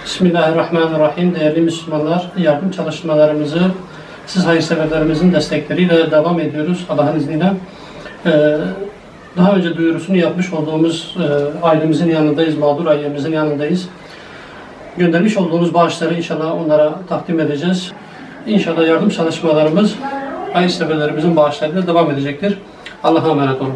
Bismillahirrahmanirrahim. Değerli Müslümanlar, yardım çalışmalarımızı siz hayırseverlerimizin destekleriyle devam ediyoruz Allah'ın izniyle. Daha önce duyurusunu yapmış olduğumuz ailemizin yanındayız, mağdur ailemizin yanındayız. Göndermiş olduğunuz bağışları inşallah onlara takdim edeceğiz. İnşallah yardım çalışmalarımız hayırseverlerimizin bağışlarıyla devam edecektir. Allah'a emanet olun.